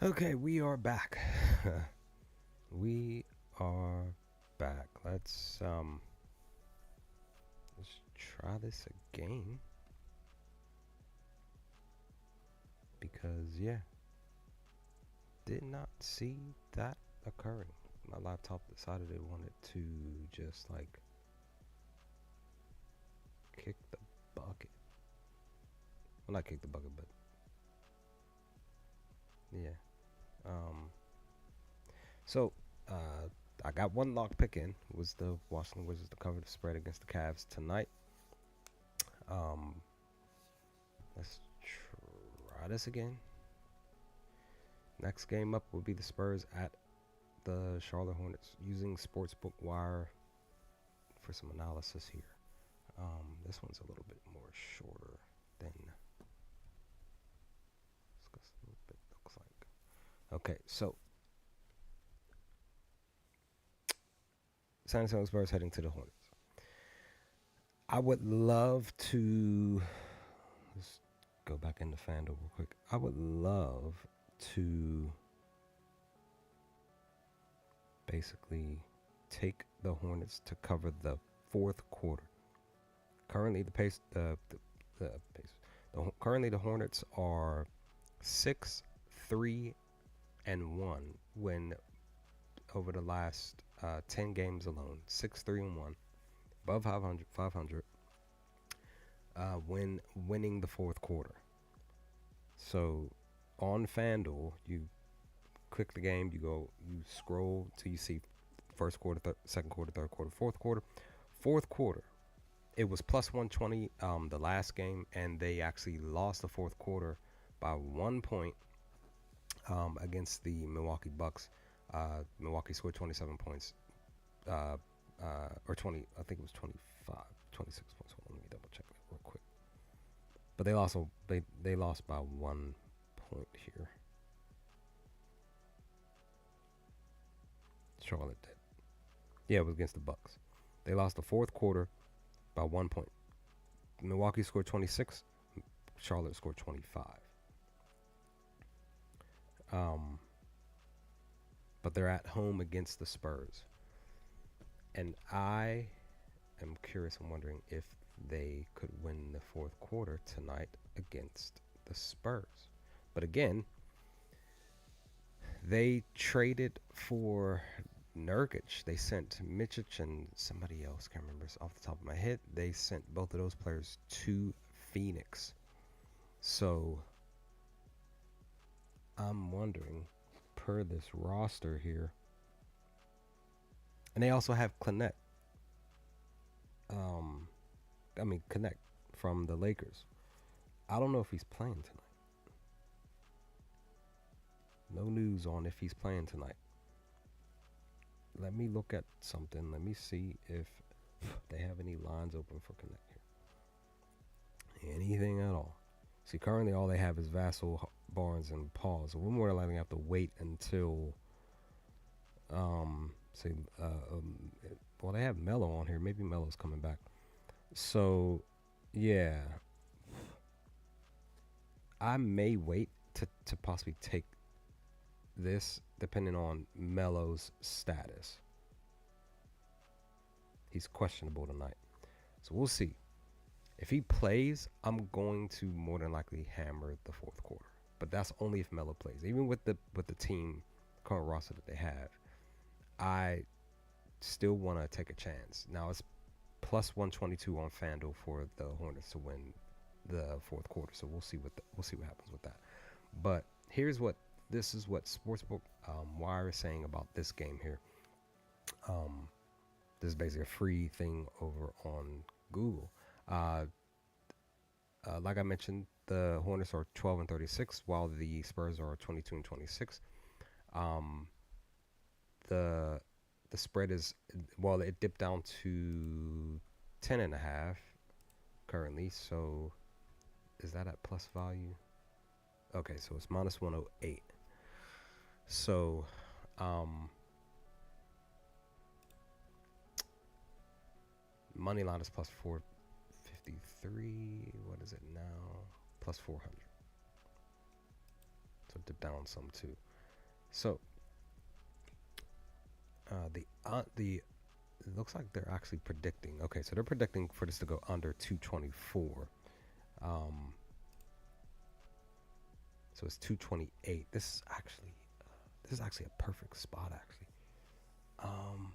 Okay, we are back. We are back. Let's try this again because yeah, did not see that occurring. My laptop decided it wanted to just like kick the bucket. Well, not kick the bucket, but yeah. Um, so I got one lock pick in. Was the Washington Wizards to cover the spread against the Cavs tonight? Um, let's try this again. Next game up will be the Spurs at the Charlotte Hornets using Sportsbook Wire for some analysis here. This one's a little bit more shorter than it looks like. Okay, so San Antonio Spurs heading to the Hornets. I would love to let's go back into FanDuel real quick. I would love to basically take the Hornets to cover the fourth quarter. Currently, currently the Hornets are 6-3-1 when over the last 10 games alone. 6-3-1, above 500 when winning the fourth quarter. So on FanDuel, you click the game, you scroll till you see first quarter, second quarter, third quarter, fourth quarter. Fourth quarter, it was plus 120 the last game, and they actually lost the fourth quarter by 1 point against the Milwaukee Bucks. Milwaukee scored 27 points, or 20, I think it was 25, 26 points. Hold on, let me double check that real quick. But they lost by 1 point here. Charlotte did. Yeah, it was against the Bucks. They lost the fourth quarter by 1 point. Milwaukee scored 26. Charlotte scored 25. But they're at home against the Spurs. And I am curious and wondering if they could win the fourth quarter tonight against the Spurs. But again, they traded for Nurkic. They sent Mitchich and somebody else, can't remember off the top of my head. They sent both of those players to Phoenix. So I'm wondering, per this roster here, and they also have Connect. Connect from the Lakers. I don't know if he's playing tonight. No news on if he's playing tonight. Let me look at something. Let me see if they have any lines open for Connect here. Anything at all. See, currently all they have is Vassell, Barnes, and Paul. So we're more than likely have to wait until, say, well, they have Melo on here. Maybe Melo's coming back. So, yeah. I may wait to possibly take this depending on Melo's status. He's questionable tonight. So we'll see. If he plays, I'm going to more than likely hammer the fourth quarter. But that's only if Melo plays. Even with the team current roster that they have, I still want to take a chance. Now it's plus 122 on FanDuel for the Hornets to win the fourth quarter. So we'll see what happens with that. But this is what Sportsbook Wire is saying about this game here. This is basically a free thing over on Google. Like I mentioned, the Hornets are 12-36, while the Spurs are 22-26. The spread is, well, it dipped down to 10.5 currently. So is that at plus value? Okay, so it's minus 108. So money line is plus 453. What is it now? Plus 400. So dip down some too. So the it looks like they're actually predicting. Okay, so they're predicting for this to go under 224. Um, so it's 228. This is actually a perfect spot actually. Um,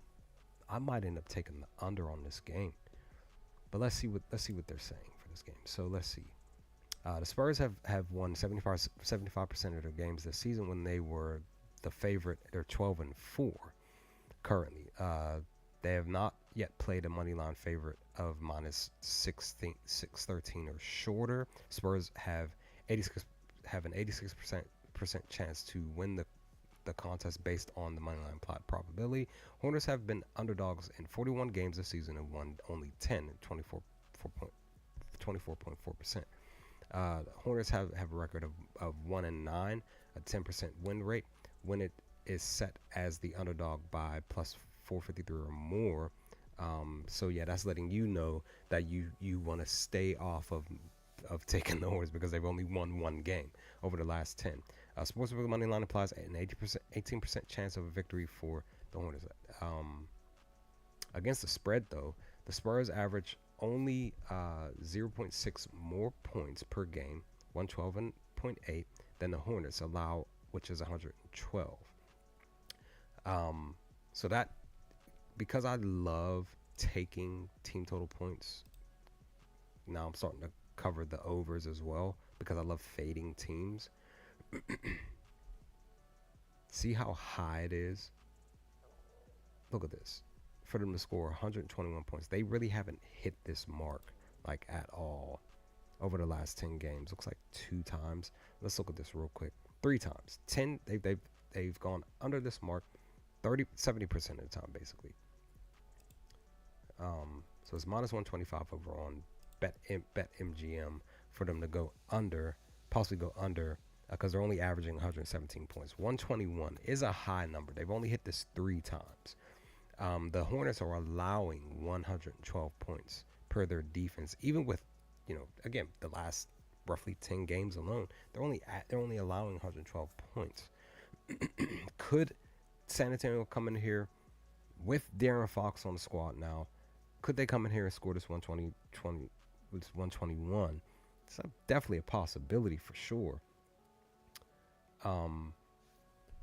I might end up taking the under on this game, but let's see what they're saying for this game. So let's see. The Spurs have won 75% of their games this season when they were the favorite. They're 12-4 currently. They have not yet played a money line favorite of minus 613 or shorter. Spurs have 86 have an 86% chance to win the contest based on the moneyline plot probability. Hornets have been underdogs in 41 games this season and won only 10, 24.4%. Hornets have a record of 1-9, a 10% win rate when it is set as the underdog by plus 453 or more. So yeah, that's letting you know that you want to stay off of taking the Hornets because they've only won one game over the last 10. Sportsbook money line applies an 18% chance of a victory for the Hornets. Against the spread, though, the Spurs average only 0.6 more points per game, 112.8, than the Hornets allow, which is 112. So that, because I love taking team total points, now I'm starting to cover the overs as well because I love fading teams. See how high it is? Look at this. For them to score 121 points, they really haven't hit this mark like at all over the last 10 games. Looks like 2 times. Let's look at this real quick. 3 times. 10 they've gone under this mark 70% of the time basically. So it's minus 125 over on bet MGM for them to go under, possibly go under, because they're only averaging 117 points. 121 is a high number. They've only hit this 3 times. The Hornets are allowing 112 points per their defense, even with, again, the last roughly 10 games alone. They're only allowing 112 points. Could San Antonio come in here with De'Aaron Fox on the squad now? Could they come in here and score this 121? It's definitely a possibility for sure.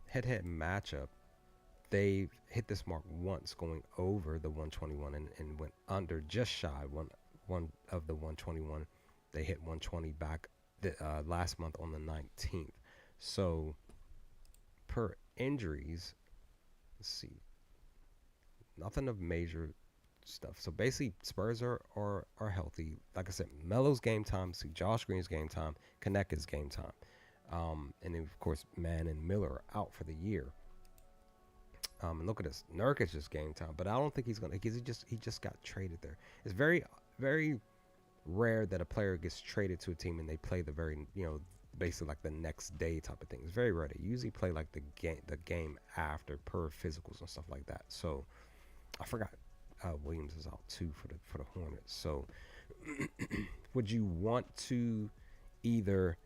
Head-to-head matchup, they hit this mark once going over the 121 and went under just shy one of the 121. They hit 120 back last month on the 19th. So per injuries, let's see, nothing of major stuff. So basically, Spurs are healthy. Like I said, Melo's game time. See, Josh Green's game time. Kaneka's game time. And then of course, Mann and Miller are out for the year. And look at this, Nurkic's just game time, but I don't think he's gonna because he just got traded there. It's very very rare that a player gets traded to a team and they play the very basically like the next day type of thing. It's very rare. They usually play like the game after per physicals and stuff like that. So I forgot Williams is out too for the Hornets. So would you want to either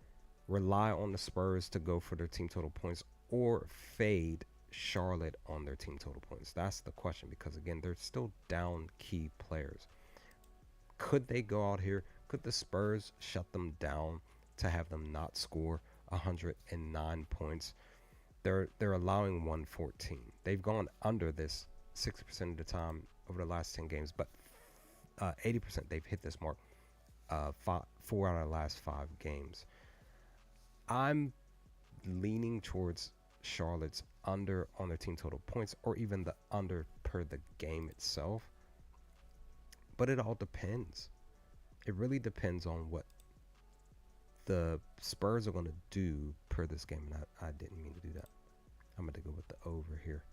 rely on the Spurs to go for their team total points or fade Charlotte on their team total points? That's the question, because again, they're still down key players. Could they go out here? Could the Spurs shut them down to have them not score 109 points? They're allowing 114. They've gone under this 60% of the time over the last 10 games, but 80% they've hit this mark 4 out of the last 5 games. I'm leaning towards Charlotte's under on their team total points, or even the under per the game itself. But it all depends. It really depends on what the Spurs are going to do per this game. And I didn't mean to do that. I'm going to go with the over here.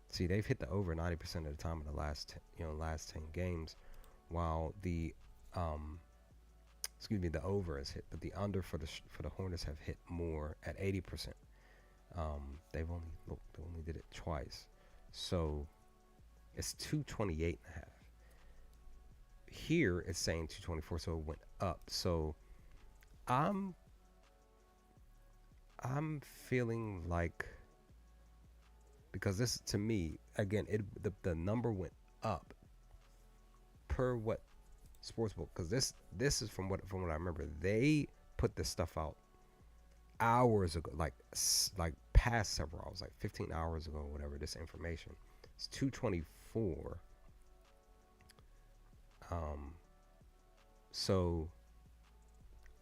See, they've hit the over 90% of the time in the last 10 games, while the the over has hit, but the under for the Hornets have hit more at 80%. They only did it twice, so it's 228 and a half. Here it's saying 224, so it went up. So I'm I'm feeling like, because this to me again, the number went up per what sportsbook, because this is from what I remember. They put this stuff out hours ago, like past several hours, like 15 hours ago, whatever. This information, it's 2:24. Um, so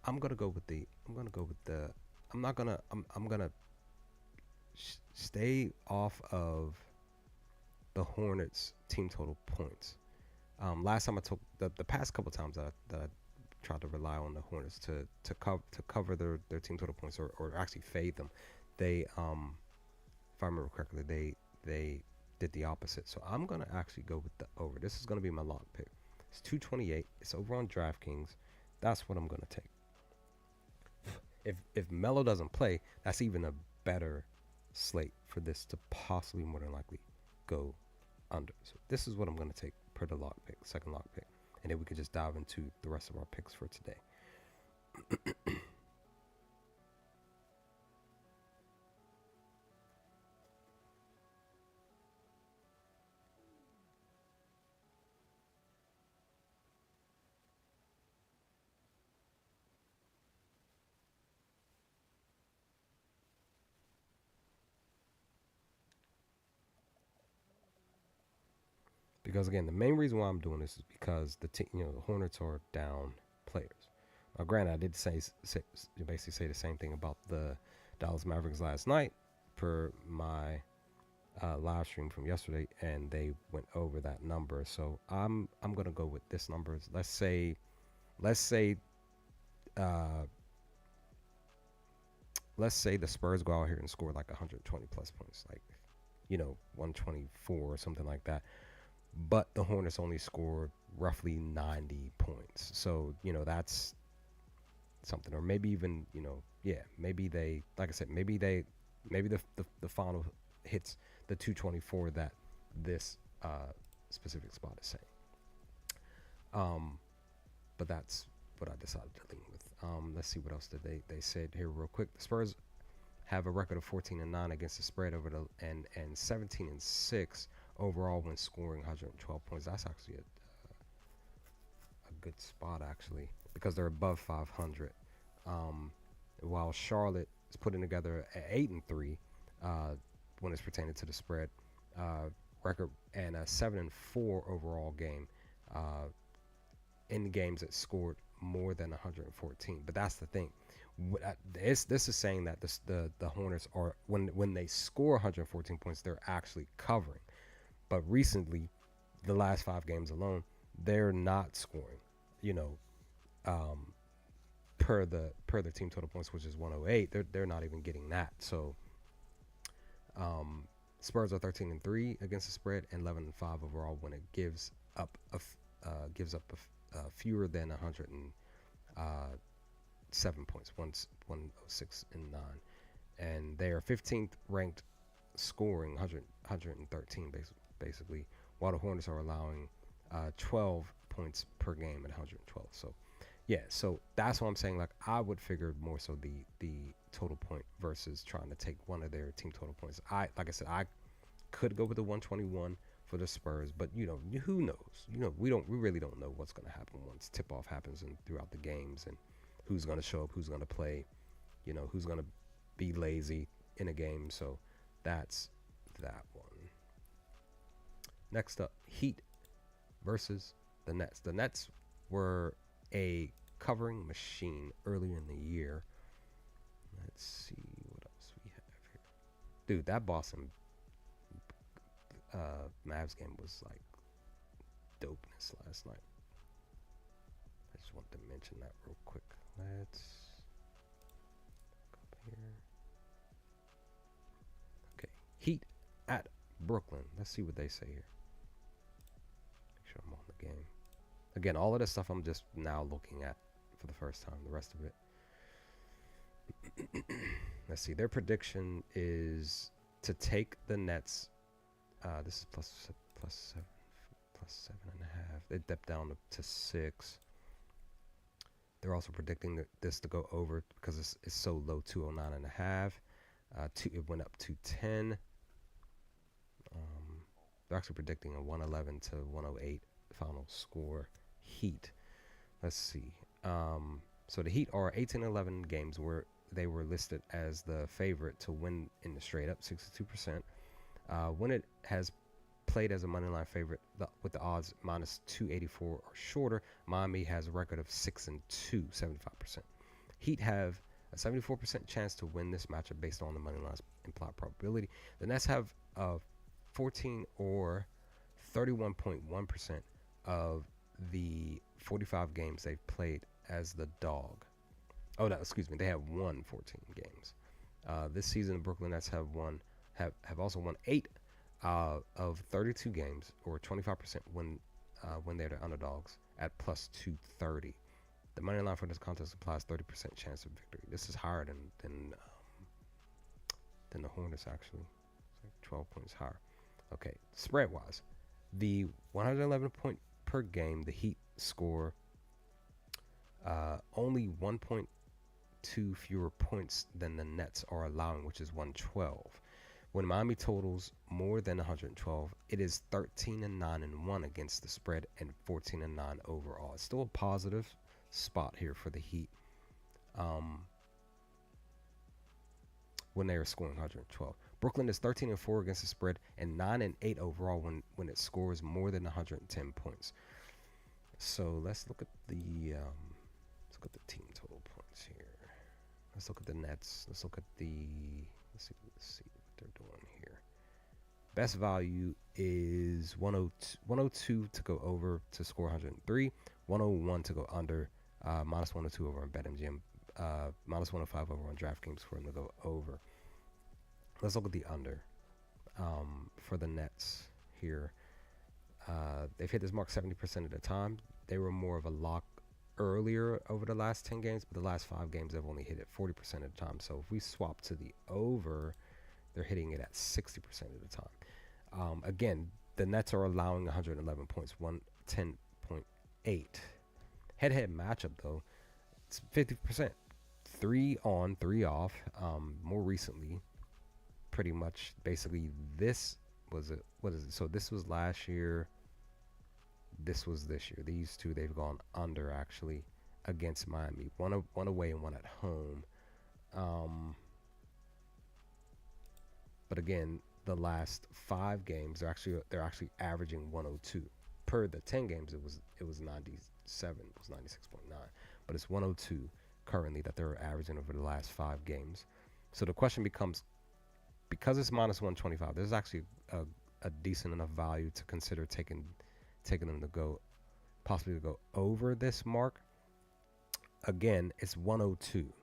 I'm gonna go with the. I'm not gonna. I'm gonna stay off of the Hornets team total points. Last time I took the past couple times that I tried to rely on the Hornets to cover their team total points, or actually fade them, they if I remember correctly, they did the opposite. So I'm gonna actually go with the over. This is gonna be my lock pick. It's 228. It's over on DraftKings. That's what I'm gonna take. If Melo doesn't play, that's even a better slate for this to possibly more than likely go under. So this is what I'm gonna take per the lock pick, second lock pick, and then we can just dive into the rest of our picks for today. Because again, the main reason why I'm doing this is because the Hornets are down players. Now, granted, I did basically say the same thing about the Dallas Mavericks last night per my live stream from yesterday, and they went over that number. So I'm gonna go with this number. Let's say uh, let's say the Spurs go out here and score like 120 plus points, like 124 or something like that. But the Hornets only scored roughly 90 points. So, that's something. Or maybe even, yeah, maybe they, like I said, maybe the final hits the 224 that this specific spot is saying. But that's what I decided to lean with. Let's see what else did they said here real quick. The Spurs have a record of 14-9 against the spread over the and 17-6 overall when scoring 112 points. That's actually a good spot actually, because they're above 500. Um, while Charlotte is putting together an 8-3 when it's pertaining to the spread record, and a 7-4 overall game in games that scored more than 114. But that's the thing. This is saying that the Hornets are, when they score 114 points, they're actually covering. But recently, the last 5 games alone, they're not scoring. Um, per the team total points, which is 108, they're not even getting that. So, Spurs are 13-3 against the spread and 11-5 overall when it gives up fewer than 107 points, 106-9, and they are 15th ranked, scoring 113 basically, while the Hornets are allowing 12 points per game at 112. So yeah, so that's what I'm saying. Like, I would figure more so the total point versus trying to take one of their team total points. Like I said, I could go with the 121 for the Spurs, but who knows? We really don't know what's going to happen once tip off happens and throughout the games, and who's going to show up, who's going to play, who's going to be lazy in a game. So that's that one. Next up, Heat versus the Nets. The Nets were a covering machine earlier in the year. Let's see what else we have here. Dude, that Boston Mavs game was like dopeness last night. I just want to mention that real quick. Let's go up here. Okay, Heat at Brooklyn. Let's see what they say here. Make sure I'm on the game. Again, all of this stuff I'm just now looking at for the first time. The rest of it. Let's see. Their prediction is to take the Nets. This is plus 7.5. They dipped down to 6. They're also predicting this to go over because it's so low, 209.5. It went up to 10. They're actually predicting a 111 to 108 final score. Heat. Let's see. So the Heat are 18-11 games where they were listed as the favorite to win in the straight up, 62%. When it has played as a moneyline favorite with the odds minus 284 or shorter, Miami has a record of 6-2, 75%. Heat have a 74% chance to win this matchup based on the moneyline's implied probability. The Nets have 14 or 31.1% of the 45 games they've played as the dog. Oh, no, excuse me. They have won 14 games. This season, the Brooklyn Nets have also won 8 of 32 games, or 25% when they're the underdogs at plus 230. The money line for this contest applies 30% chance of victory. This is higher than the Hornets, actually. It's like 12 points higher. Okay, spread-wise, the 111 point per game, the Heat score only 1.2 fewer points than the Nets are allowing, which is 112. When Miami totals more than 112, it is 13-9-1 against the spread and 14-9 overall. It's still a positive spot here for the Heat when they are scoring 112. Brooklyn is 13-4 against the spread and 9-8 overall when it scores more than 110 points. So let's look at the team total points here. Let's look at the Nets. Let's see what they're doing here. Best value is 102 to go over to score 103, 101 to go under, minus 102 over on BetMGM, minus 105 over on DraftKings for them to go over. Let's look at the under for the Nets here. They've hit this mark 70% of the time. They were more of a lock earlier over the last 10 games, but the last 5 games they've only hit it 40% of the time. So if we swap to the over, they're hitting it at 60% of the time. Again, the Nets are allowing 111 points, 110.8. Head-to-head matchup, though, it's 50%. 3 on, 3 off. More recently, pretty much, basically, this was it. What is it? So this was last year. This was this year. These two, they've gone under, actually, against Miami. One away and one at home. But again, the last 5 games, they're actually averaging 102. Per the 10 games, it was 97. It was 96.9. But it's 102 currently that they're averaging over the last 5 games. So the question becomes, because it's minus 125, there's actually a decent enough value to consider taking them to go, possibly to go over this mark. Again, it's 102,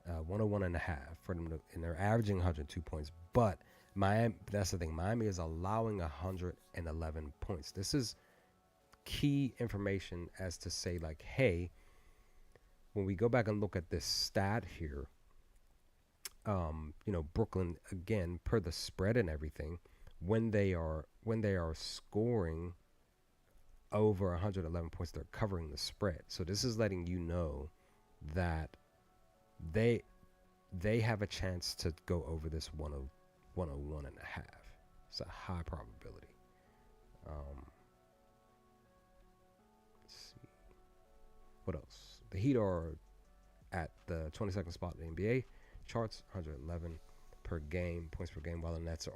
101 and a half for them to, and they're averaging 102 points. But Miami, that's the thing, Miami is allowing 111 points. This is key information as to say, like, hey, when we go back and look at this stat here, Brooklyn, again, per the spread and everything, when they are scoring over 111 points, they're covering the spread. So this is letting you know that they have a chance to go over this 101 and a half. It's a high probability. Let's see. What else? The Heat are at the 22nd spot in the NBA charts, 111 per game, points per game, while the Nets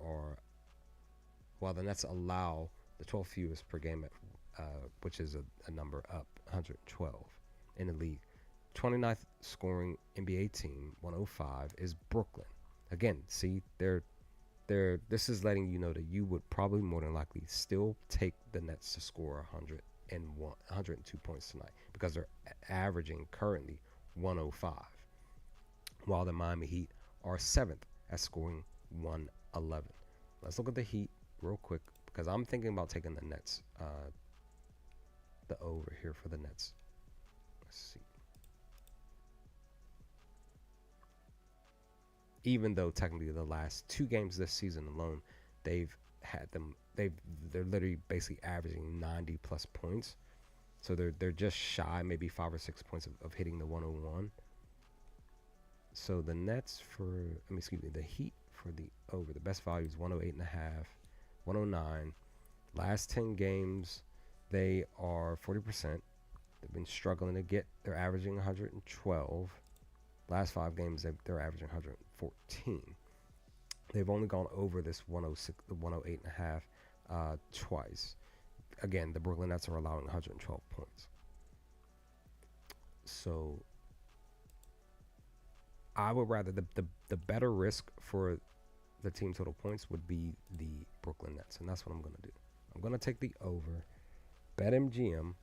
allow the 12th fewest per game, which is a number up, 112 in the league. 29th scoring NBA team, 105, is Brooklyn. Again, see, this is letting you know that you would probably more than likely still take the Nets to score 102 points tonight, because they're averaging currently 105, while the Miami Heat are 7th at scoring 111. Let's look at the Heat real quick, because I'm thinking about taking the Nets, the over here for the Nets. Let's see. Even though technically the last 2 games this season alone, they're literally basically averaging 90 plus points. So they're just shy, maybe 5 or 6 points of hitting the 101. So the Nets excuse me, the Heat for the over. The best value is 108 and a half, 109. Last 10 games, they are 40%. They've been struggling to get. They're averaging 112. Last 5 games, they're averaging 114. They've only gone over this 106, the 108 and a half twice. Again, the Brooklyn Nets are allowing 112 points. So I would rather the better risk for the team total points would be the Brooklyn Nets, and that's what I'm going to do. I'm going to take the over. BetMGM.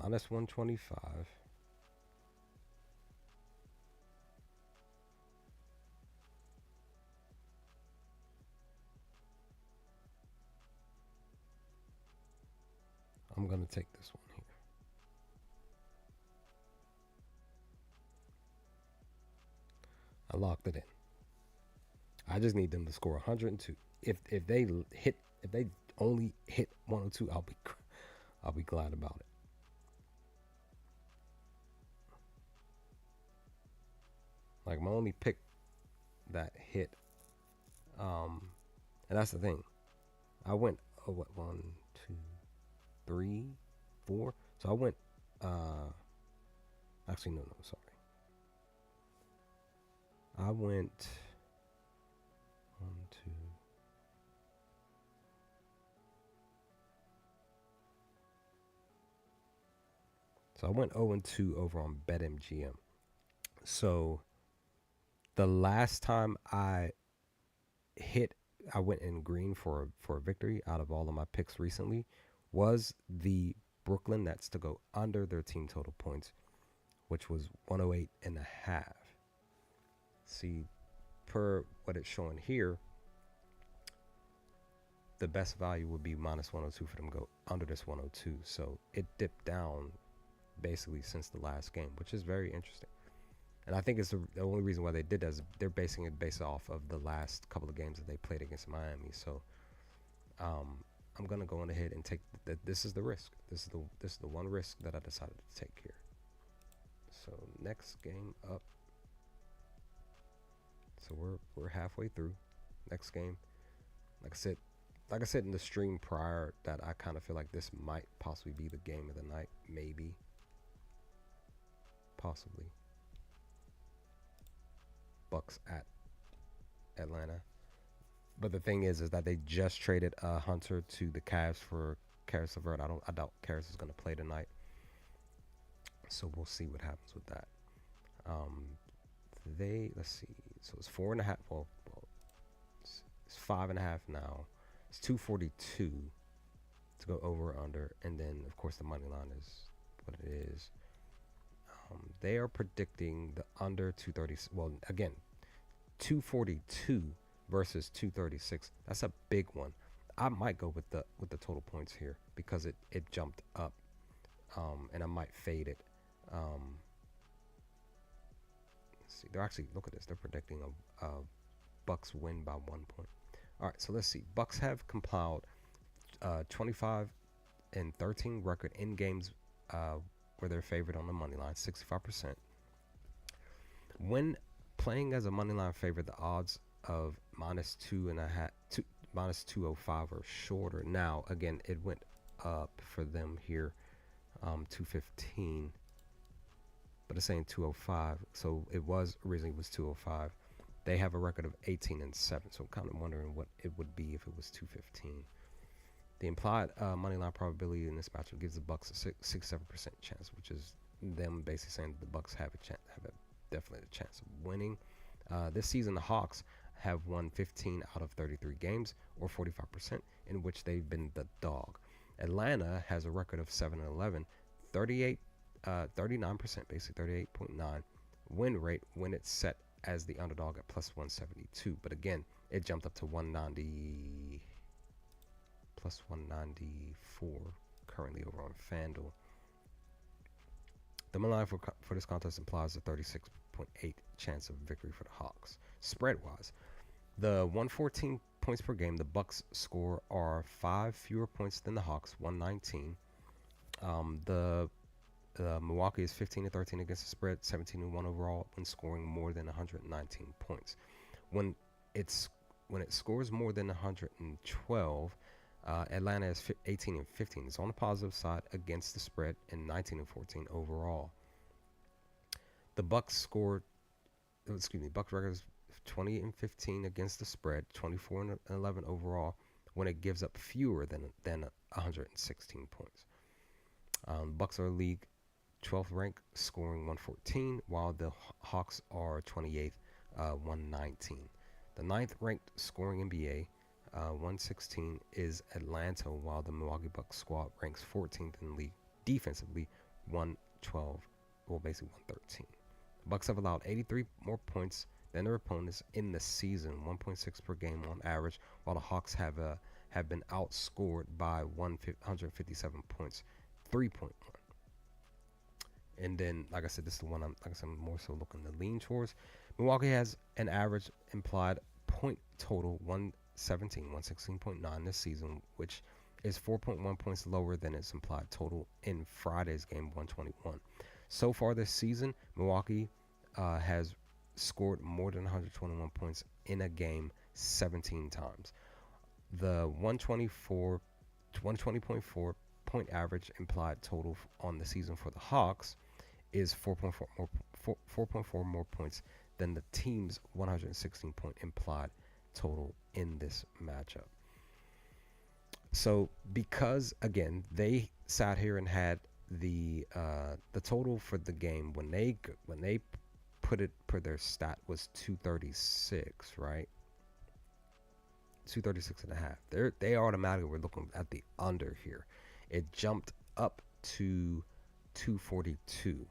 Minus 125. I'm going to take this one here. I locked it in. I just need them to score 102. If they only hit 102, I'll be glad about it. Like my only pick that hit, and that's the thing. I went 1, 2, 3, 4. So I went. Actually, no, sorry. I went 1, 2. So I went 0-2 over on BetMGM. So the last time I went in green for a victory out of all of my picks recently was the Brooklyn Nets to go under their team total points, which was 108 and a half. See, per what it's showing here, the best value would be minus 102 for them to go under this 102. So it dipped down basically since the last game, which is very interesting. And I think it's the only reason why they did that is they're basing it based off of the last couple of games that they played against Miami. So I'm gonna go on ahead and take this is the risk. This is the one risk that I decided to take here. So next game up. So we're halfway through. Next game, like I said in the stream prior, that I kind of feel like this might possibly be the game of the night. Maybe, possibly. Bucks at Atlanta. But the thing is that they just traded Hunter to the Cavs for Karis LeVert. I doubt Karis is going to play tonight. So we'll see what happens with that. Let's see. So it's 4.5. Well, it's 5.5 now. It's 242 to go over or under, and then of course the money line is what it is. They are predicting the under 230. Well, again, 242 versus 236. That's a big one. I might go with the total points here because it jumped up, and I might fade it. Let's see. They're actually, look at this. They're predicting a Bucks win by 1 point. All right, so let's see. Bucks have compiled 25 and 13 record in games where they're favored on the money line, 65%. When playing as a money line favorite, the odds of minus 205 or shorter. Now, again, it went up for them here, 215, but it's saying 205. So it was originally was 205. They have a record of 18-7. So I'm kind of wondering what it would be if it was 215. The implied money line probability in this matchup gives the Bucks a 6-7% chance, which is them basically saying that the Bucks have definitely a chance of winning. This season, the Hawks have won 15 out of 33 games, or 45%, in which they've been the dog. Atlanta has a record of 7-11, 39%, basically 38.9 win rate when it's set as the underdog at plus 172. But again, it jumped up to 190, plus 194 currently over on FanDuel. The money line for this contest implies a 36.8 chance of victory for the Hawks. Spread wise, the 114 points per game the Bucks score are 5 fewer points than the Hawks, 119. The Milwaukee is 15-13 against the spread, 17-1 overall when scoring more than 119 points. When it's when it scores more than 112, Atlanta is 18-15. It's on the positive side against the spread and 19-14 overall. The Bucks scored. Bucks record is 20-15 against the spread, 24-11 overall when it gives up fewer than 116 points. Bucks are league 12th ranked, scoring 114, while the Hawks are 28th, 119. The 9th ranked scoring NBA, 116, is Atlanta, while the Milwaukee Bucks squad ranks 14th in the league defensively, 112, well, basically 113. The Bucks have allowed 83 more points than their opponents in the season, 1.6 per game on average, while the Hawks have been outscored by 157 points, 3.1. And then, like I said, this is the one I'm more so looking to lean towards. Milwaukee has an average implied point total 116.9 this season, which is 4.1 points lower than its implied total in Friday's game, 121. So far this season, Milwaukee has scored more than 121 points in a game 17 times. The 120.4 point average implied total on the season for the Hawks is 4.4 more points than the team's 116 point implied total in this matchup. So because again they sat here and had the total for the game when they put it per their stat was 236, right? 236 and a half. They automatically were looking at the under here. It jumped up to 242.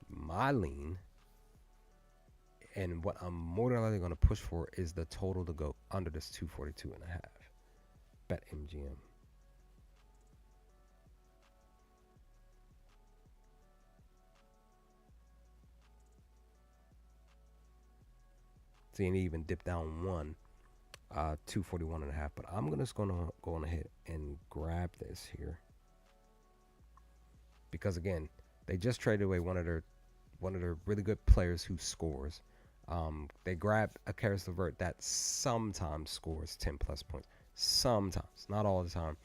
My lean, and what I'm more than likely going to push for, is the total to go under this 242 and a half. Bet MGM. See, and it even dipped down one, 241 and a half. But I'm just going to go on ahead and grab this here. Because again, they just traded away one of their really good players who scores. They grabbed a Karis LeVert that sometimes scores 10 plus points. Sometimes, not all the time.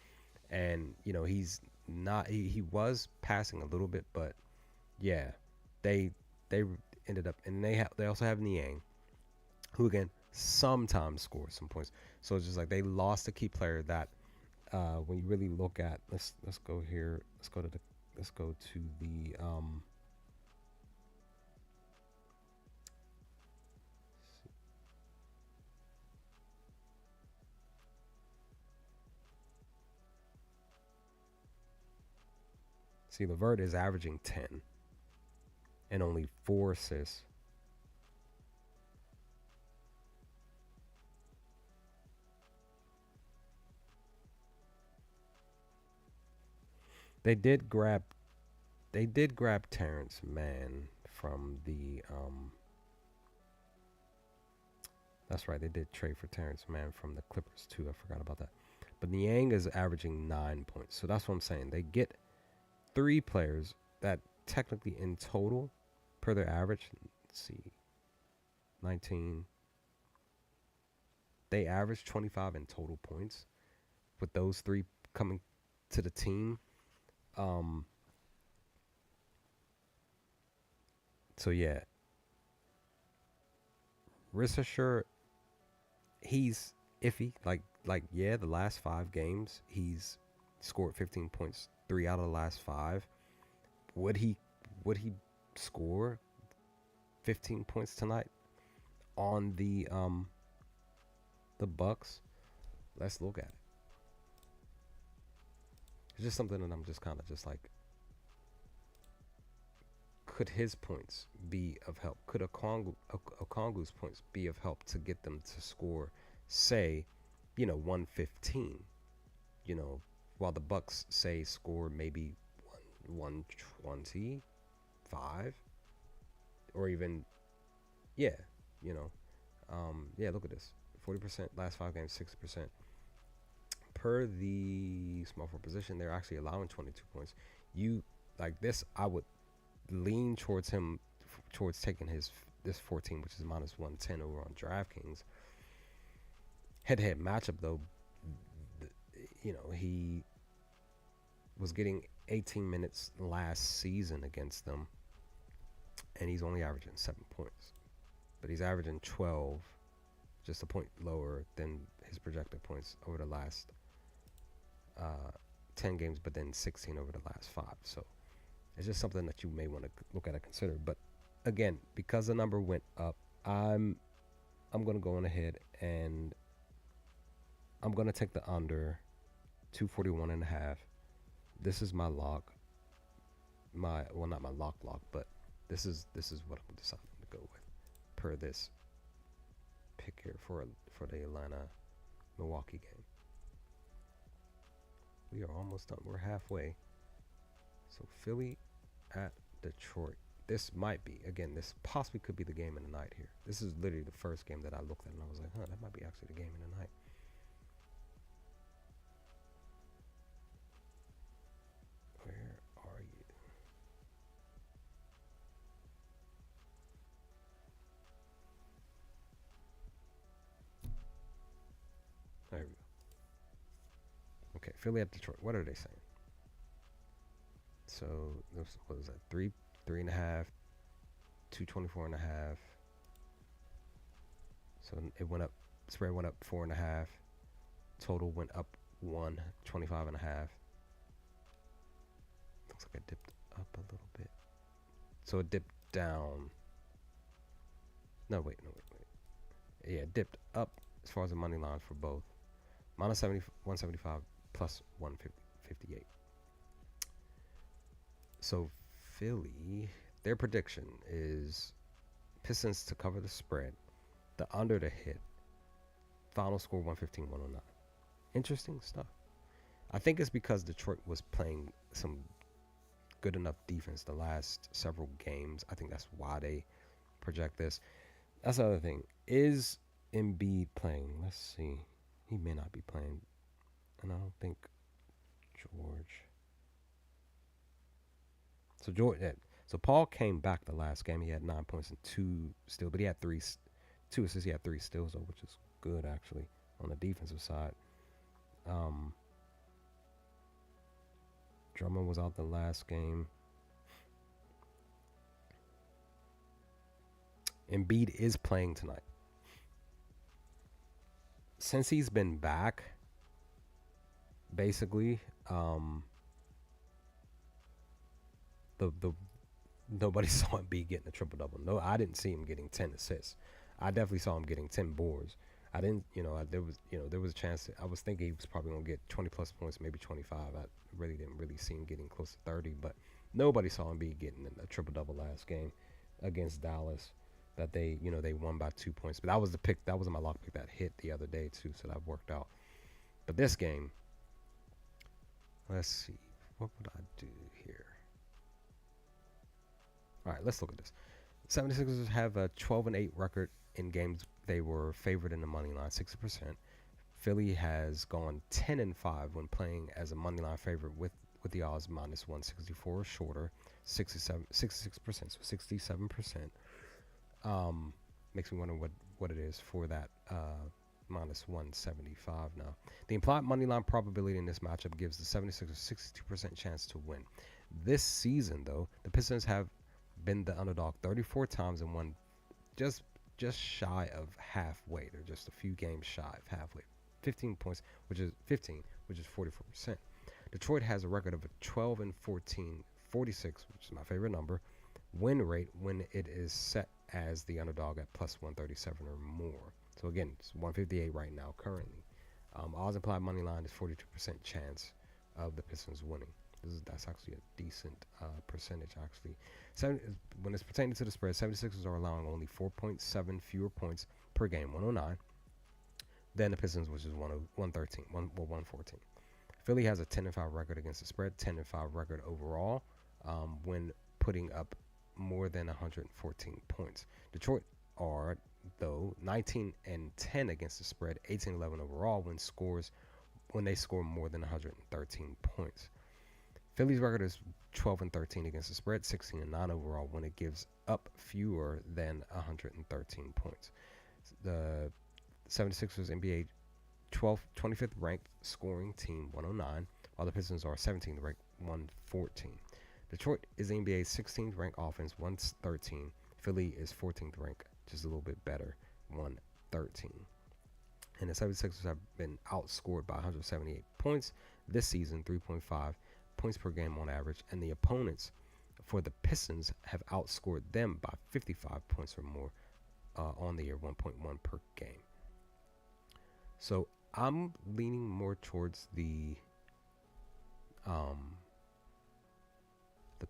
And he's not. He was passing a little bit, but yeah, they ended up, and they also have Niang, who again sometimes scores some points. So it's just like they lost a key player that when you really look at, let's go here. Let's go to the see, LeVert is averaging 10 and only 4 assists. They did grab Terrence Mann from the that's right, they did trade for Terrence Mann from the Clippers too. I forgot about that. But Niang is averaging 9 points. So that's what I'm saying. They get 3 players that technically in total per their average, let's see, 19. They average 25 in total points with those 3 coming to the team. So yeah, Risser, he's iffy. Like yeah, the last 5 games he's scored 15 points 3 out of the last 5. Would he score 15 points tonight on the Bucks? Let's look at it. It's just something that I'm just kind of just like, could his points be of help? Could Okongu's points be of help to get them to score, say, 115? While the Bucks say score maybe 120, 5, or even, yeah, you know, yeah. Look at this: 40% last 5 games, 60%. Per the small forward position, they're actually allowing 22 points. You like this? I would lean towards him, towards taking his this 14, which is minus 110 over on DraftKings. Head-to-head matchup though, he was getting 18 minutes last season against them, and he's only averaging 7 points, but he's averaging 12, just a point lower than his projected points over the last 10 games, but then 16 over the last 5. So it's just something that you may want to look at and consider. But again, because the number went up, I'm going to go on ahead and I'm going to take the under 241.5. This is my lock. Not my lock, but this is what I'm deciding to go with per this pick here for the Atlanta Milwaukee game. We are almost done. We're halfway. So Philly at Detroit. This might be, again, this possibly could be the game of the night here. This is literally the first game that I looked at and I was like, that might be actually the game of the night. Where are you? There we go. Okay, Philly at Detroit. What are they saying? So, what was that? 3.5, 224.5. So it went up. Spread went up 4.5. Total went up 125.5. Looks like it dipped up a little bit. So it dipped down. No, wait. Yeah, it dipped up as far as the money line for both. Minus 175 plus 158. So Philly, their prediction is Pistons to cover the spread, the under to hit, final score 115-109. Interesting stuff. I think it's because Detroit was playing some good enough defense the last several games. I think that's why they project this. That's the other thing. Is Embiid playing? Let's see. He may not be playing. And I don't think George. So Paul came back the last game. He had 9 points and 2 steals, but he had 2 assists. He had 3 steals, though, which is good, actually, on the defensive side. Drummond was out the last game. Embiid is playing tonight. Since he's been back, basically, nobody saw Embiid getting a triple double. No, I didn't see him getting 10 assists. I definitely saw him getting 10 boards. I didn't, there was a chance. I was thinking he was probably gonna get 20 plus points, maybe 25. I really didn't see him getting close to 30, but nobody saw him getting a triple double last game against Dallas. That they won by 2 points. But that was the pick. That was my lock pick that hit the other day too, so that worked out. But this game, let's see, what would I do here? All right, let's look at this. 76ers have a 12-8 record in games they were favored in the money line, 60%. Philly has gone 10-5 when playing as a money line favorite with the odds minus 164 or shorter, 66%, so 67%. Makes me wonder what it is for that minus 175 now. The implied money line probability in this matchup gives the 76ers a 62% chance to win. This season, though, the Pistons have been the underdog 34 times and won just shy of halfway. They're just a few games shy of halfway. 15 points, which is 44%. Detroit has a record of a 12-14, 46, which is my favorite number, win rate when it is set as the underdog at plus 137 or more. So again, it's 158 right now currently. Odds implied money line is 42% chance of the Pistons winning. That's actually a decent percentage, actually. When it's pertaining to the spread, 76ers are allowing only 4.7 fewer points per game, 109, than the Pistons, which is 114. Philly has a 10-5 record against the spread, 10-5 record overall when putting up more than 114 points. Detroit are, though, 19-10 against the spread, 18-11 overall when they score more than 113 points. Philly's record is 12-13 against the spread, 16-9 overall when it gives up fewer than 113 points. The 76ers NBA 25th ranked scoring team, 109, while the Pistons are 17th ranked, 114. Detroit is the NBA's 16th ranked offense, 113. Philly is 14th ranked, just a little bit better, 113. And the 76ers have been outscored by 178 points this season, 3.5 points per game on average, and the opponents for the Pistons have outscored them by 55 points or more on the year, 1.1 per game. So I'm leaning more towards the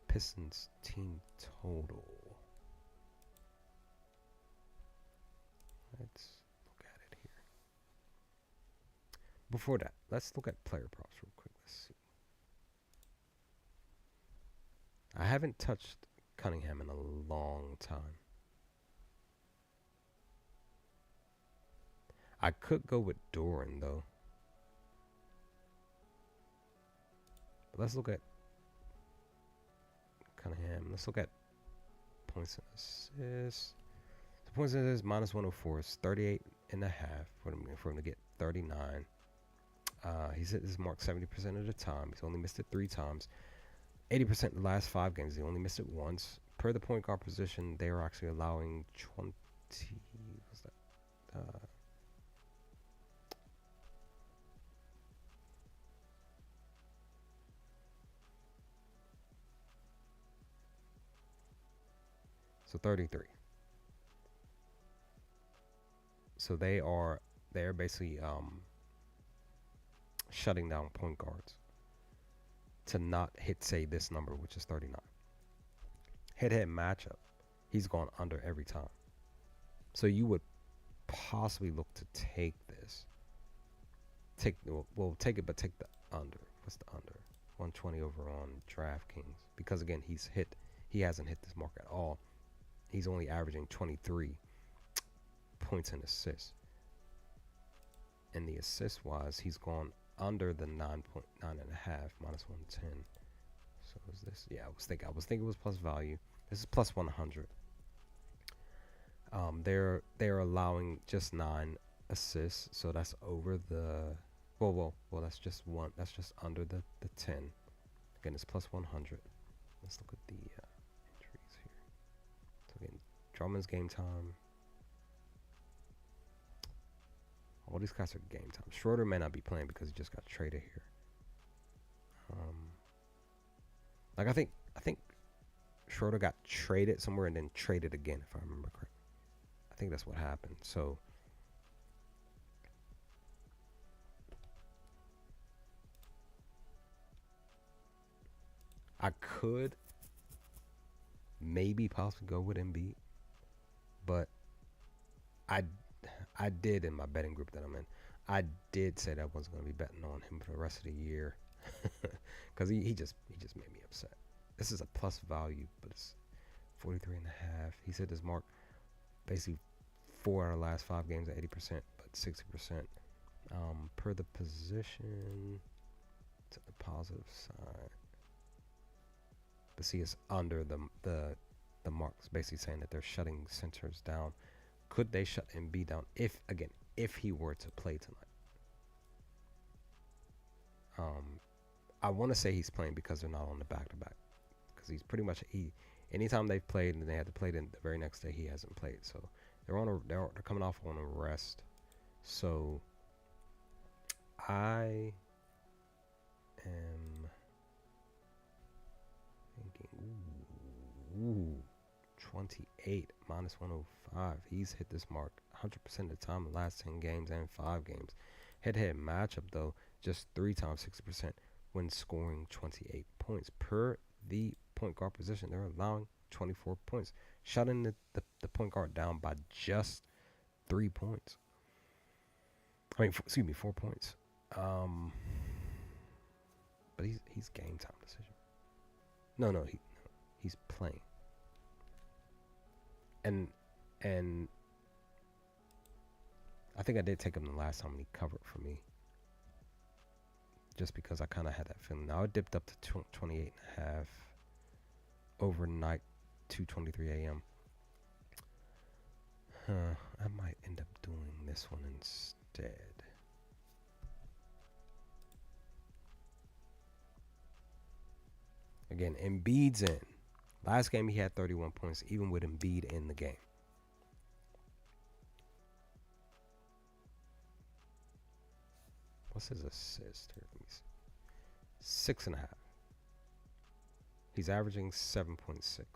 Pistons team total. Let's look at it here. Before that, let's look at player props real quick. Let's see. I haven't touched Cunningham in a long time. I could go with Doran, though. But let's look at Cunningham. Let's look at points and assists. So points and assists, minus 104 is 38 and a half for him to get 39. He's hit his mark 70% of the time. He's only missed it 3 times. 80% in the last 5 games. He only missed it once. Per the point guard position, they are actually allowing 20. What's that? So 33. So they're basically shutting down point guards to not hit, say, this number, which is 39. Head-to-head matchup, he's gone under every time. So you would possibly look to take this. Take it, but take the under. What's the under? 120 over on DraftKings. Because again, he hasn't hit this mark at all. He's only averaging 23 points and assists. And the assist wise, he's gone under the 9.9 and a half, minus 110. So is this? Yeah, I was thinking it was plus value. This is plus 100. They're allowing just 9 assists, so that's over the well that's just one. That's just under the 10. Again, it's plus 100. Let's look at the entries here. So again, Drummond's game time. All these guys are game time. Schroeder may not be playing because he just got traded here. Like I think Schroeder got traded somewhere and then traded again, if I remember correctly. I think that's what happened. So I could maybe possibly go with Embiid, but I did in my betting group that I'm in. I did say that I wasn't going to be betting on him for the rest of the year because he just made me upset. This is a plus value, but it's 43 and a half. He's hit his mark basically 4 out of the last 5 games at 80%, but 60%. Per the position, to the positive side. But see, it's under the marks, basically saying that they're shutting centers down. Could they shut Embiid down if he were to play tonight? I want to say he's playing because they're not on the back-to-back. Because he's pretty much anytime they've played and they had to play the very next day, he hasn't played. So they're coming off on a rest. So I am thinking, ooh, 28 minus 105. He's hit this mark 100% of the time in the last 10 games and 5 games. Head-to-head matchup, though, just 3 times 60% when scoring 28 points. Per the point guard position, they're allowing 24 points, shutting the point guard down by just 3 points. 4 points. But he's game time decision. No, he's playing. and and I think I did take him the last time and he covered for me, just because I kind of had that feeling. Now it dipped up to 28 and a half overnight, 2:23 a.m. I might end up doing this one instead. Again, Embiid's in. Last game he had 31 points, even with Embiid in the game. What's his assist here? Let me see. 6.5. He's averaging 7.6.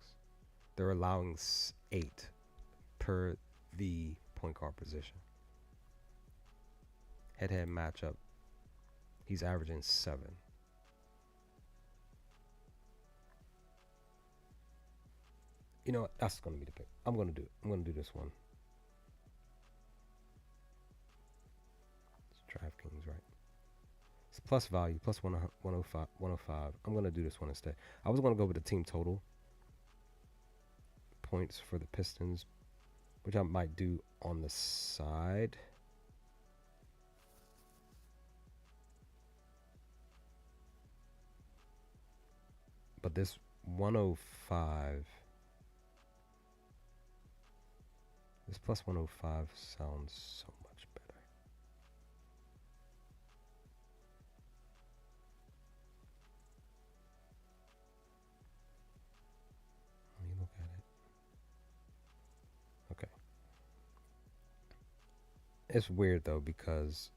They're allowing 8 per the point guard position. Head-to-head matchup, he's averaging 7. You know what? That's going to be the pick. I'm going to do this one. It's DraftKings, right? It's plus value, plus 105. I'm going to do this one instead. I was going to go with the team total points for the Pistons, which I might do on the side. But this 105, this plus 105 sounds so much better. Let me look at it. Okay. It's weird though because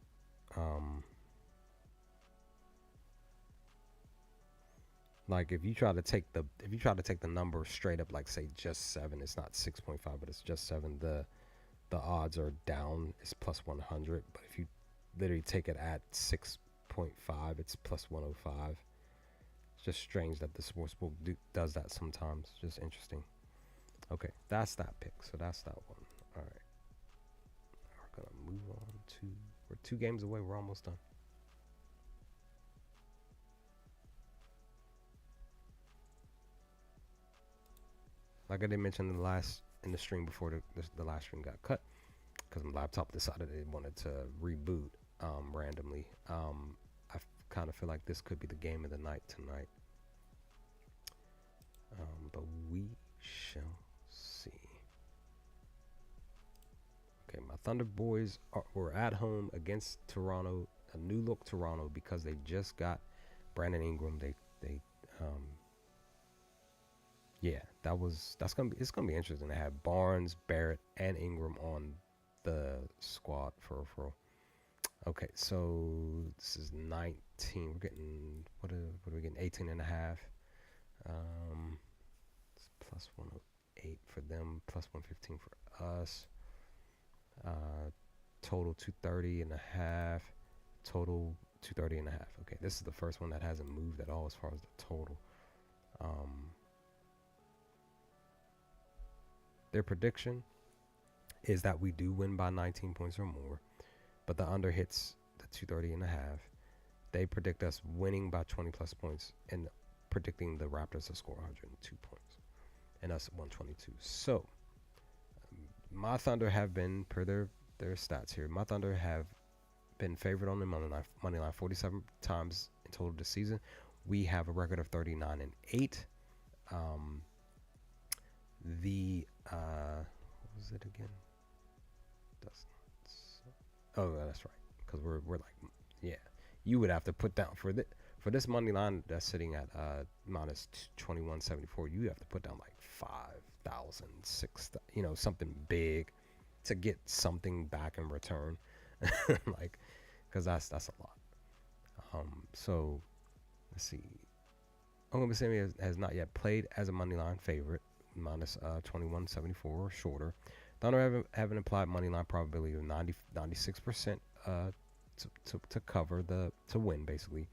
like if you try to take the number straight up, like say just 7, it's not 6.5, but it's just 7. The odds are down. It's plus 100. But if you literally take it at 6.5, it's plus 105. It's just strange that the sportsbook does that sometimes. Just interesting. Okay, that's that pick. So that's that one. All right. We're gonna move on to. We're 2 games away. We're almost done. Like I did mention in the stream before the last stream got cut, because my laptop decided it wanted to reboot randomly. I kind of feel like this could be the game of the night tonight. But we shall see. Okay, my Thunder boys were at home against Toronto, a new look Toronto, because they just got Brandon Ingram. Yeah, it's gonna be interesting to have Barnes, Barrett, and Ingram on the squad for real. Okay, so this is 19. We're getting what are we getting? 18 and a half. It's plus 108 for them, plus 115 for us. Total 230 and a half. Total 230 and a half. Okay, this is the first one that hasn't moved at all as far as the total. Their prediction is that we do win by 19 points or more, but the under hits the 230 and a half. They predict us winning by 20 plus points and predicting the Raptors to score 102 points and us 122. So my Thunder have been, per their stats here, my Thunder have been favored on the money line 47 times in total this season. We have a record of 39 and 8. What was it again? That's right. Because we're like, yeah. You would have to put down for this money line that's sitting at minus 2174. You have to put down like 5,000, 6,000, something big to get something back in return. Like, because that's a lot. So let's see. Oklahoma City has not yet played as a money line favorite, minus 2174 or shorter. Thunder have an implied money line probability of 96% to cover to win basically.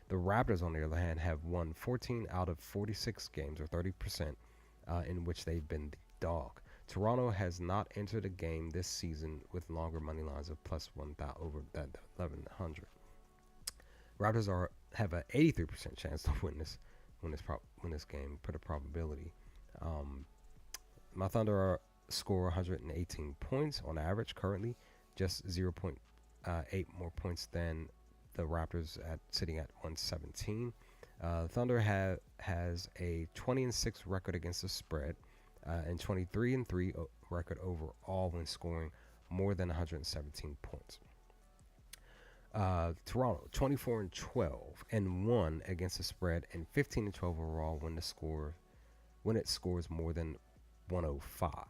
The Raptors, on the other hand, have won 14 out of 46 games, or 30%, in which they've been the dog. Toronto has not entered a game this season with longer money lines of plus 1,000 over that 1,100. Raptors have an 83% chance to win this game, per the probability. My Thunder score 118 points on average currently, just 0.8 more points than the Raptors at sitting at 117. Thunder has a 20-6 record against the spread, and 23-3 record overall when scoring more than 117 points. Toronto 24-12 and 1 against the spread, and 15-12 overall when it scores more than 105.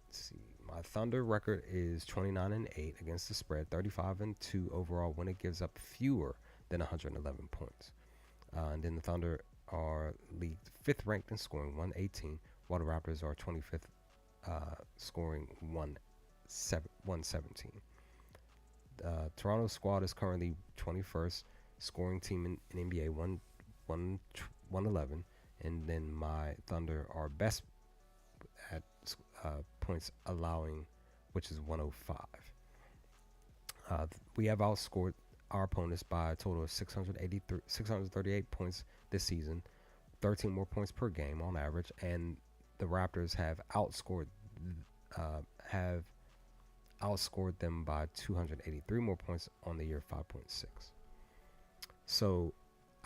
Let's see. My Thunder record is 29-8 against the spread, 35-2 overall when it gives up fewer than 111 points. And then the Thunder are league 5th ranked in scoring, 118, while the Raptors are 25th, scoring 117. Toronto's squad is currently 21st scoring team in NBA, 111, and then my Thunder are best at points allowing, which is 105. We have outscored our opponents by a total of 638 points this season, 13 more points per game on average, and the Raptors have outscored them by 283 more points on the year, 5.6. So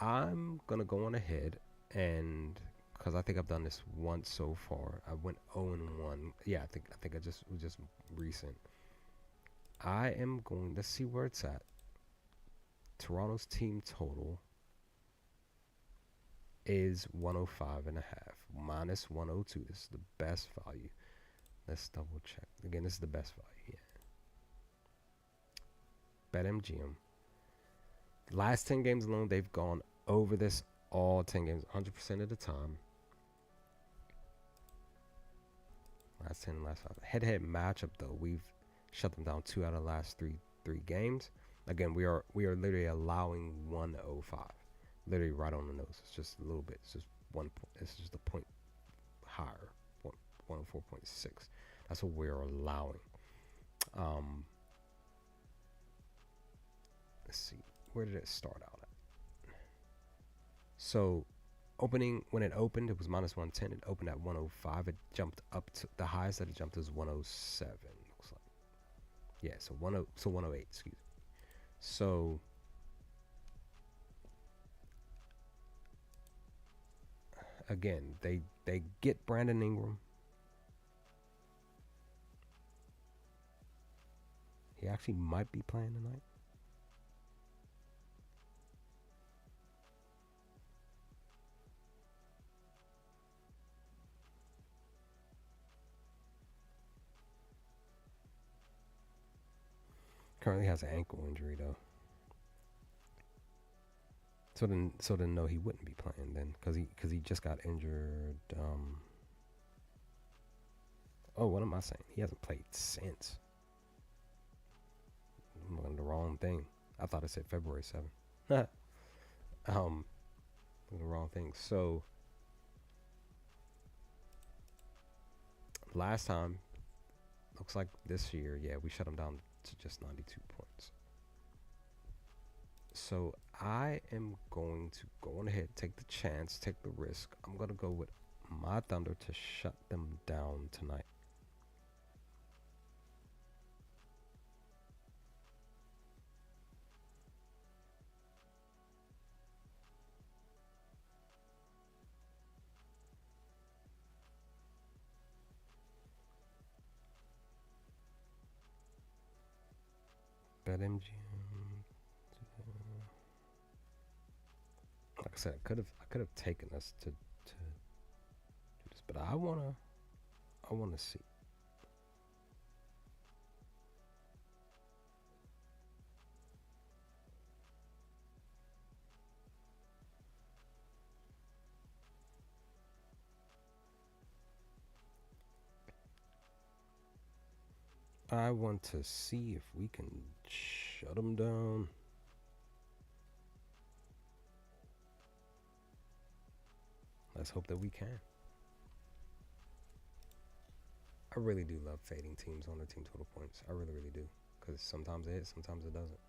I'm gonna go on ahead, and because I think I've done this once so far, I went 0-1. Yeah, I think it was just recent. I am going. Let's see where it's at. Toronto's team total is 105.5 minus 102. This is the best value. Let's double check. Again, this is the best value. Yeah. BetMGM. Last 10 games alone, they've gone over this all 10 games, 100% of the time. Last 10, last 5. Head-to-head matchup, though, we've shut them down 2 out of the last three games. Again, we are literally allowing 105, literally right on the nose. It's just a little bit. It's just 1 point. It's just a point higher, 104.6. That's what we're allowing. Let's see, where did it start out at? So, when it opened, it was minus 110. It opened at 105. It jumped up to the highest that it jumped was 107. Looks like, yeah. So 108. Excuse me. So again, they get Brandon Ingram. He actually might be playing tonight. Currently has an ankle injury though. So then no, he wouldn't be playing then, because he just got injured. Oh, what am I saying? He hasn't played since. I'm looking at the wrong thing. I thought it said February 7th. The wrong thing. So last time, looks like this year, yeah, we shut him down to just 92 points. So I am going to go on ahead, take the chance, take the risk. I'm going to go with my Thunder to shut them down tonight. BetMGM. Like I said, I could have taken us to do this, but I wanna see. I want to see if we can shut them down. Let's hope that we can. I really do love fading teams on their team total points. I really, really do. Because sometimes it hits, sometimes it doesn't.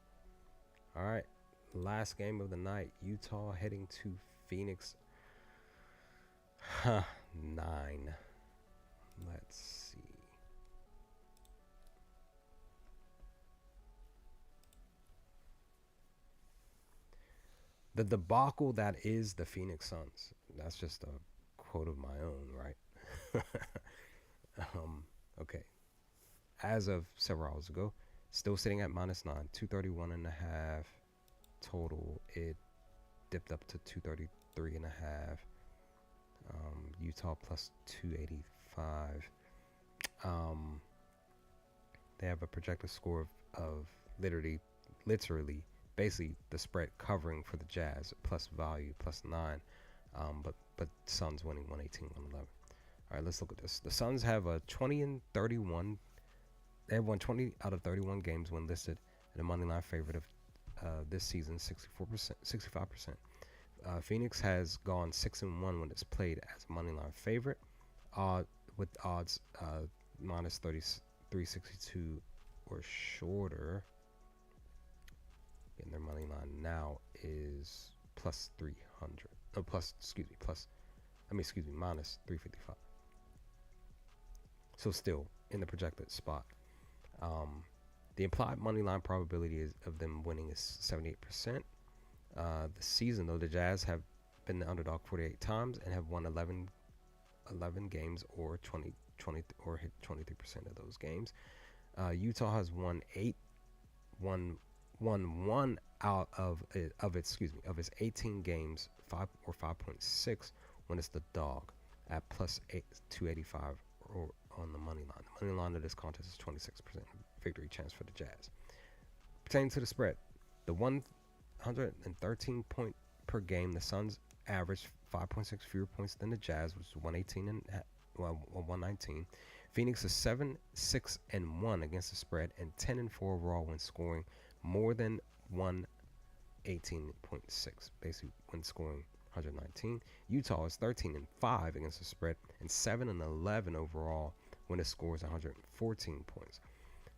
All right. Last game of the night. Utah heading to Phoenix. 9. Let's see. The debacle that is the Phoenix Suns. That's just a quote of my own, right? um, okay. As of several hours ago, still sitting at -9, 231 and a half total. It dipped up to 233 and a half. Utah plus 285. Um, they have a projected score of literally, basically the spread covering for the Jazz plus value +9. But Suns winning 118, 111. All right, let's look at this. The Suns have a 20 and 31. They have won 20 out of 31 games when listed at a money line favorite of this season, 64%, 65%. Phoenix has gone 6-1 when it's played as a money line favorite, with odds minus 362 or shorter. And their money line now is plus 300. No, minus 355. So still in the projected spot. The implied money line probability of them winning is 78%. This season, though, the Jazz have been the underdog 48 times and have won 11 games or 20 or hit 23% of those games. Utah has won one out of its 18 games, 5.6 when it's the dog at plus 285 or on the money line. The money line of this contest is 26% victory chance for the Jazz. Pertaining to the spread, the 113 point per game, the Suns averaged 5.6 fewer points than the Jazz, which is 119. Phoenix is 7-6-1 against the spread and 10-4 overall when scoring more than 118.6, basically when scoring 119. Utah is 13-5 against the spread and 7-11 overall when it scores 114 points.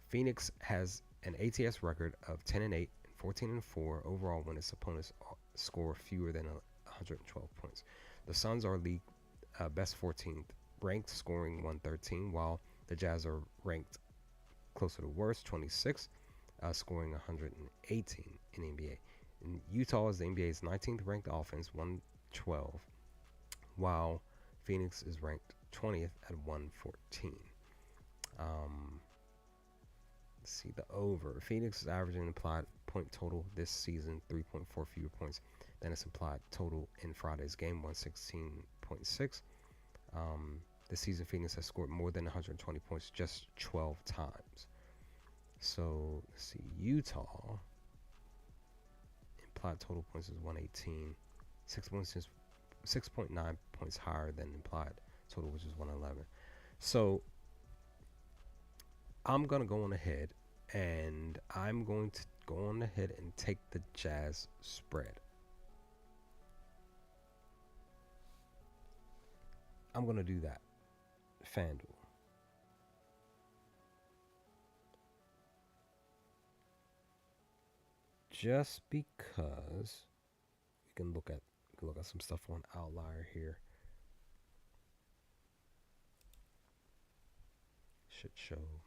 Phoenix has an ATS record of 10-8, 14-4 overall when its opponents score fewer than 112 points. The Suns are league best 14th ranked, scoring 113, while the Jazz are ranked closer to worst, 26, scoring 118 in the NBA. And Utah is the NBA's 19th ranked offense, 112, while Phoenix is ranked 20th at 114. Let's see the over. Phoenix is averaging implied point total this season 3.4 fewer points than its implied total in Friday's game, 116.6. This season, Phoenix has scored more than 120 points just 12 times. So, let's see. Utah, implied total points is 118. 6.9 points higher than implied total, which is 111. So, I'm going to go on ahead, and I'm going to go on ahead and take the Jazz spread. I'm going to do that. FanDuel. Just because we can look at some stuff on Outlier here. Should show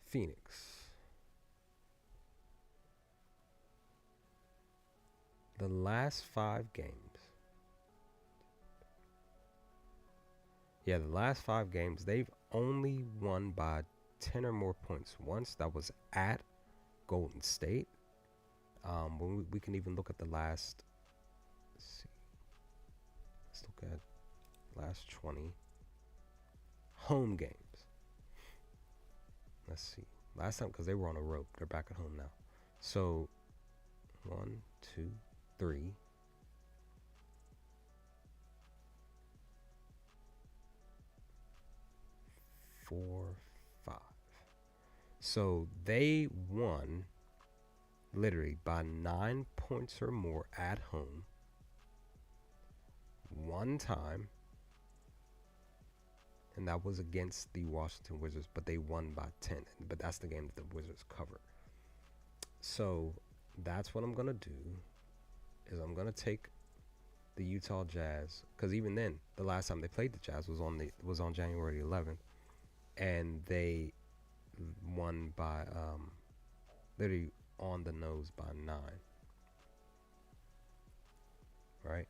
Phoenix. The last 5 games. Yeah, the last 5 games, they've only won by 10 or more points once. That was at Golden State. We can even look at the last, let's look at last 20 home games. Let's see. Last time, because they were on a rope. They're back at home now. So, 1, 2, 3. 4, 5. So they won literally by 9 points or more at home one time, and that was against the Washington Wizards, but they won by 10. But that's the game that the Wizards covered. So that's what I'm going to do, is I'm going to take the Utah Jazz, because even then, the last time they played the Jazz was on January 11th, and they won by literally on the nose by 9. Right?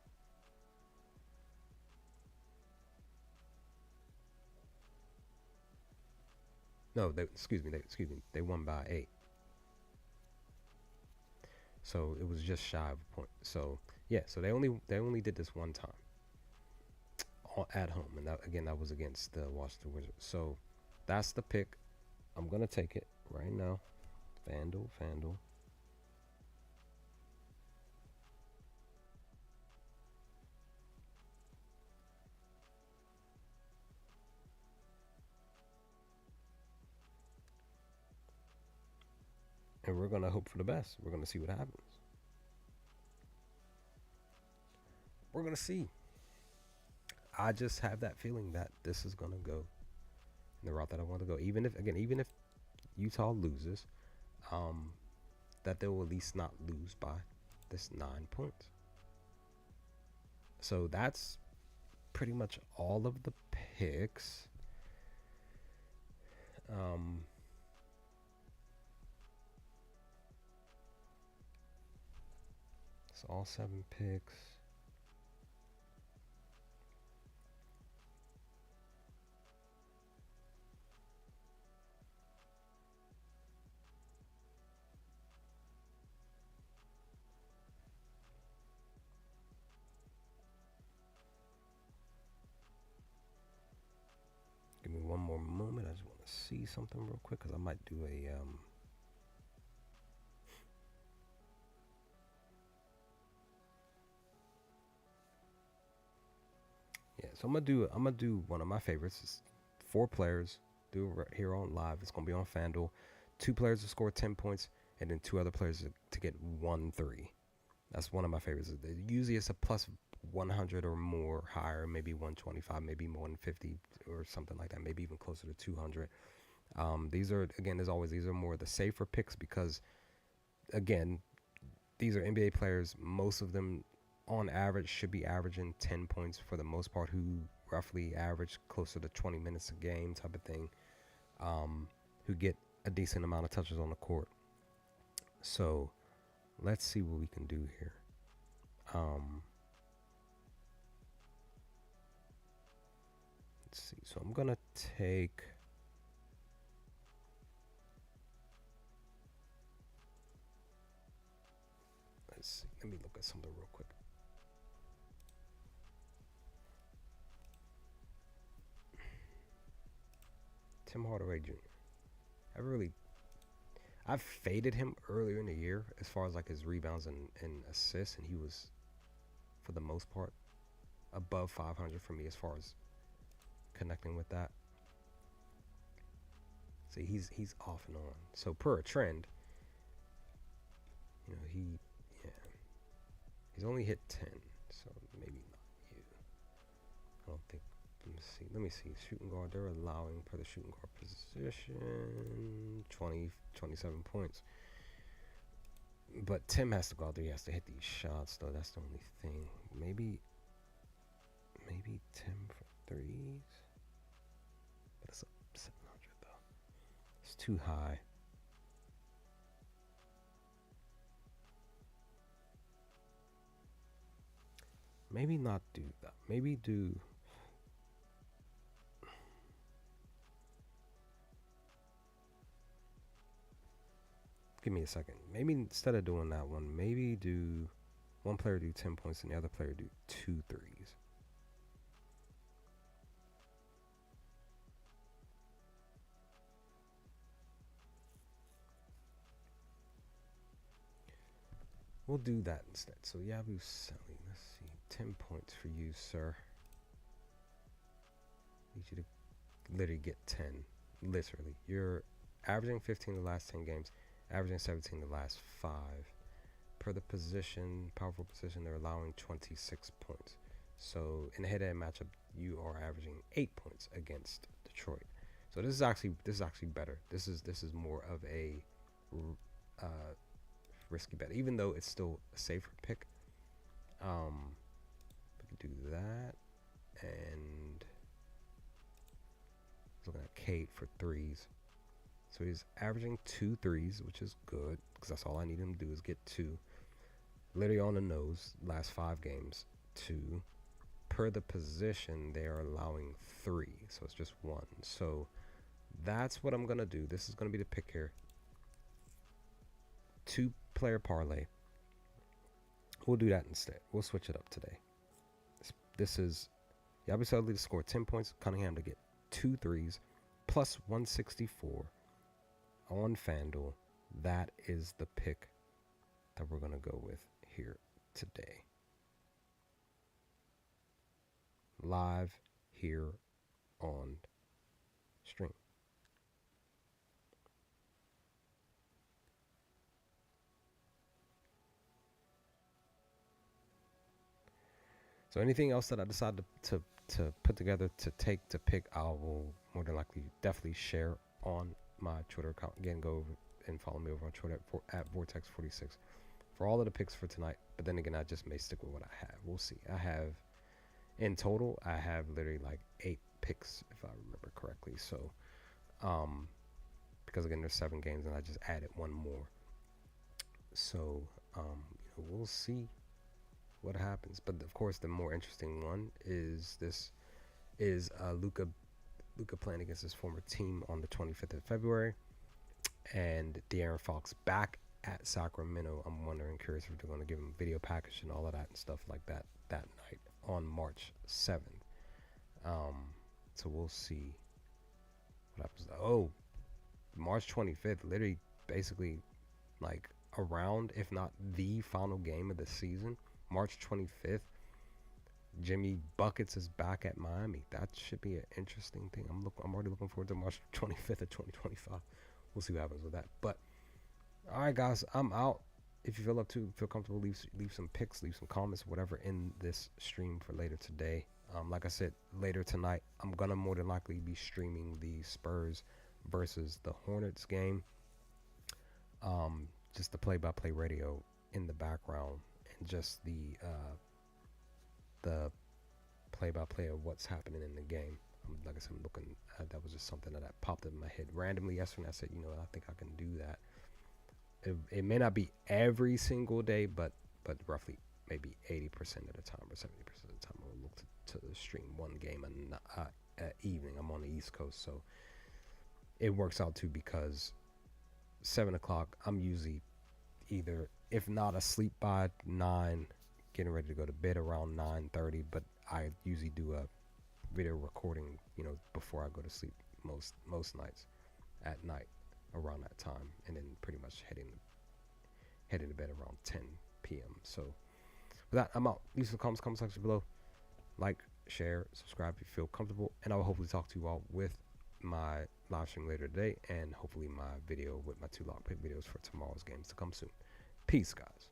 No, They won by 8. So it was just shy of a point. So yeah, so they only did this one time at home, and that was against the Washington Wizards. So that's the pick. I'm gonna take it right now. FanDuel. And we're gonna hope for the best. We're gonna see what happens. We're gonna see. I just have that feeling that this is gonna go in the route that I want to go. Even if Utah loses, um, that they will at least not lose by this 9 points. So that's pretty much all of the picks. It's all 7 picks. Give me one more moment. I just want to see something real quick because I might do a yeah. So I'm gonna do one of my favorites. It's 4 players. Do it right here on live. It's gonna be on FanDuel. 2 players to score 10 points, and then 2 other players to get 1-3. That's one of my favorites. Usually it's a plus 100 or more, higher, maybe 125, maybe more than 50 or something like that, maybe even closer to 200. These are, again, as always, these are more the safer picks because, again, these are NBA players. Most of them, on average, should be averaging 10 points for the most part, who roughly average closer to 20 minutes a game type of thing, who get a decent amount of touches on the court. So let's see what we can do here. Let's see. So I'm going to take... Let's see. Let me look at something real quick. Tim Hardaway Jr. I've faded him earlier in the year as far as like his rebounds and assists, and he was, for the most part, above 500 for me as far as connecting with that. See, he's off and on. So per a trend, he's only hit 10, so maybe not you. I don't think. Let me see. Shooting guard, they're allowing per the shooting guard position 27 points. But Tim has to go out there. He has to hit these shots, though. That's the only thing. Maybe Tim for threes. But it's up 700, though. It's too high. Maybe not do that. Maybe do... Give me a second. Maybe instead of doing that one, maybe do one player do 10 points and the other player do 2 threes. We'll do that instead. So Yabu Selly, let's see, 10 points for you, sir. Need you to literally get 10. Literally. You're averaging 15 the last 10 games, averaging 17 the last 5. Per the position, powerful position, they're allowing 26 points. So in a head-to-head matchup, you are averaging 8 points against Detroit. So this is actually better. This is more of a risky bet, even though it's still a safer pick. do that. And looking at Kate for threes. So he's averaging 2 threes, which is good because that's all I need him to do is get 2. Literally on the nose, last 5 games, 2. Per the position, they are allowing 3, so it's just 1. So that's what I'm gonna do. This is gonna be the pick here. 2-player parlay. We'll do that instead. We'll switch it up today. This is Yabi Sudley to score 10 points, Cunningham to get 2 threes, plus 164 on FanDuel. That is the pick that we're gonna go with here today. Live here on stream. So anything else that I decide to put together to pick, I will more than likely definitely share on my Twitter account. Again, go over and follow me over on Twitter at Vortex46 for all of the picks for tonight. But then again, I just may stick with what I have. We'll see. In total, I have literally like 8 picks, if I remember correctly. So, because again, there's 7 games, and I just added 1 more. So, we'll see what happens. But of course, the more interesting one is Luka playing against his former team on the 25th of February, and De'Aaron Fox back at Sacramento. I'm curious if they're going to give him video package and all of that and stuff like that night on March 7th. So we'll see what happens. Oh, March 25th, literally basically like around, if not the final game of the season. March 25th, Jimmy Buckets is back at Miami. That should be an interesting thing. I'm already looking forward to March 25th of 2025. We'll see what happens with that. But all right, guys, I'm out. If you feel comfortable, leave some pics, leave some comments, whatever in this stream for later today. Like I said, later tonight, I'm gonna more than likely be streaming the Spurs versus the Hornets game. Just the play-by-play radio in the background, and just the play-by-play of what's happening in the game. Like I said, I'm looking. That was just something that popped up in my head randomly yesterday. I said, I think I can do that. It may not be every single day, but roughly maybe 80% of the time or 70% of the time I'll look to stream one game at evening. I'm on the East Coast, so it works out too, because 7 o'clock I'm usually either, if not asleep by 9, getting ready to go to bed around 9:30, but I usually do a video recording, before I go to sleep most nights at night around that time, and then pretty much heading to bed around 10 p.m. So with that, I'm out. Leave some comments, comment section below. Like, share, subscribe if you feel comfortable, and I will hopefully talk to you all with my live stream later today, and hopefully my video with my 2 lock pick videos for tomorrow's games to come soon. Peace, guys.